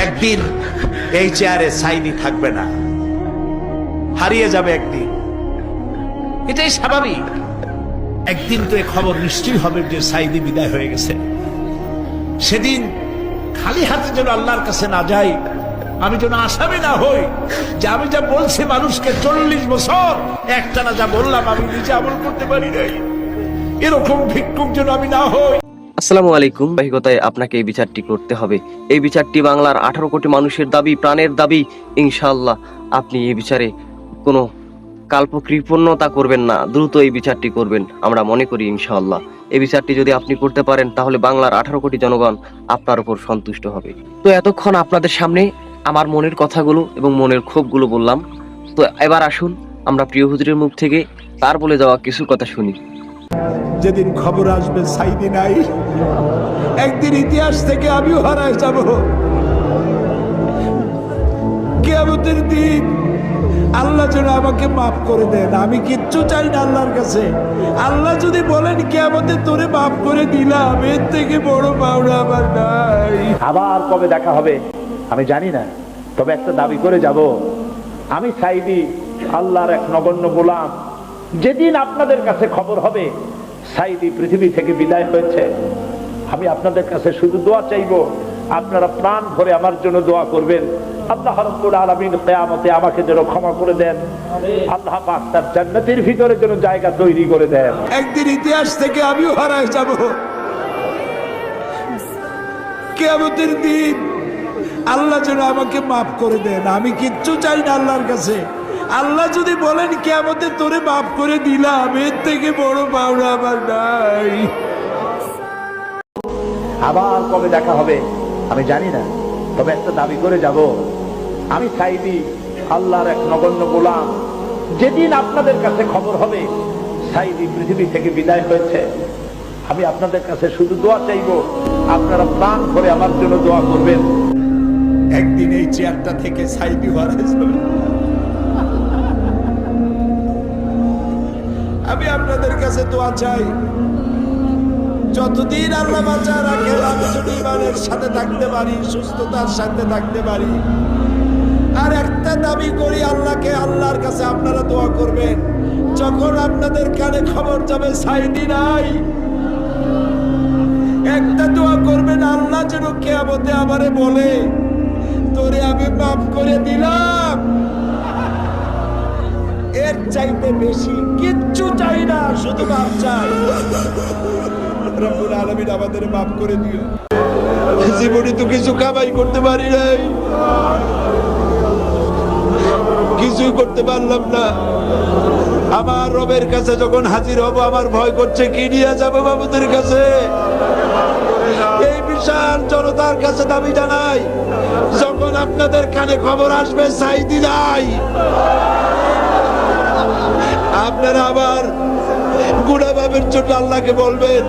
একদিন এই চেয়ারে সাইদি থাকবে না, হারিয়ে যাবে একদিন, এটাই স্বাভাবিক। একদিন তো এই খবর নিশ্চয়ই হবে যে সাইদি বিদায় হয়ে গেছে। সেদিন খালি হাতে যেন আল্লাহর কাছে না যাই, আমি যেন আসামি না হই যে আমি যা বলছি মানুষকে 40 বছর একটানা যা বললাম আমি নিজে আমল করতে পারি নাই, এরকম ভিক্ষুক যেন আমি না হই। আসসালামু আলাইকুম। বাহিকতায় আপনাকে এই বিচারটি করতে হবে। এই বিচারটি বাংলার 18 কোটি মানুষের দাবি, প্রাণের দাবি। ইনশাআল্লাহ আপনি এই বিচারে কোনো কাল্পকৃপণতা করবেন না, দ্রুত এই বিচারটি করবেন আমরা মনে করি ইনশাআল্লাহ। এই বিচারটি যদি আপনি করতে পারেন তাহলে বাংলার 18 কোটি জনগণ আপনার উপর সন্তুষ্ট হবে। তো এতক্ষণ আপনাদের সামনে আমার মনের কথাগুলো এবং মনের ক্ষোভগুলো বললাম। তো এবার আসুন আমরা প্রিয় হুজুরের মুখ থেকে তার বলে যাওয়া কিছু কথা শুনি। যেদিন খবর আসবে সাইদি নাই, একদিন ইতিহাস থেকে আমিও হারায় যাব। কিয়ামতের দিন আল্লাহ যেন আমাকে মাফ করে দেন, আমি কিচ্ছু চাই না আল্লাহর কাছে। আল্লাহ যদি বলেন কিয়ামতে তোরে মাফ করে দিলাম, এর থেকে বড় পাওনা আমার নাই। আবার কবে দেখা হবে আমি জানি না, তবে একটা দাবি করে যাব, আমি সাইদি আল্লাহর এক নগণ্য গোলাম। যেদিন আপনাদের কাছে খবর হবে সাইদি পৃথিবী থেকে বিদায় হয়েছে, আমি আপনাদের কাছে শুধু দোয়া চাইবো, আপনারা প্রাণ ভরে আমার জন্য দোয়া করবেন। আল্লাহ রাব্বুল আলামিন কিয়ামতে আমাকে যেন ক্ষমা করে দেন, আল্লাহ পাক তার জান্নাতের ভিতরে যেন জায়গা তৈরি করে দেন। একদিন ইতিহাস থেকে আমিও হারায় যাব। কিয়ামতের দিন আল্লাহ যেন আমাকে মাফ করে দেন, আমি কিচ্ছু চাই না আল্লাহর কাছে। আল্লাহ যদি বলেন কিয়ামতে তোরে মাফ করে দিলাম, এর থেকে বড় পাওনা আমার নাই। আবার কবে দেখা হবে আমি জানি না, তবে একটা দাবি করে যাব, আমি সাইদি আল্লাহর এক নগণ্য গোলাম। যেদিন আপনাদের কাছে খবর হবে সাইদি পৃথিবী থেকে বিদায় হয়েছে, আমি আপনাদের কাছে শুধু দোয়া চাইবো, আপনারা প্রাণ ভরে আমার জন্য দোয়া করবেন। একদিন এই চেয়ারটা থেকে সাইদি হারায় যাবে। আমি আপনাদের কাছে দোয়া চাই, যতদিন আল্লাহ বাঁচা রাখে আমি যদি ইমানের সাথে থাকতে পারি, সুস্থতার সাথে থাকতে পারি। আর একটা দাবি করি আল্লাহকে, আল্লাহর কাছে আপনারা দোয়া করবেন, যখন আপনাদের কানে খবর যাবে সাইদি নাই, একটা দোয়া করবেন, আল্লাহ যেন কিয়ামতে আমারে বলে তোরে আমি মাফ করে দিলাম। এর চাইতে বেশি কিচ্ছু চাই না, শুধু মাফ চাই। রব্বুল আলামিন আমাদের মাফ করে দিও। জীবনে তো কিছু কামাই করতে পারি নাই, কিছুই করতে পারলাম না। আমার রবের কাছে যখন হাজির হব আমার ভয় করছে কি নিয়ে যাবো বাবুদের কাছে। এই বিশাল জনতার কাছে দাবি জানাই, যখন আপনাদের কানে খবর আসবে সাইদি নাই, আপনারা আবার গুনাহ মাফের জন্য আল্লাহকে বলবেন,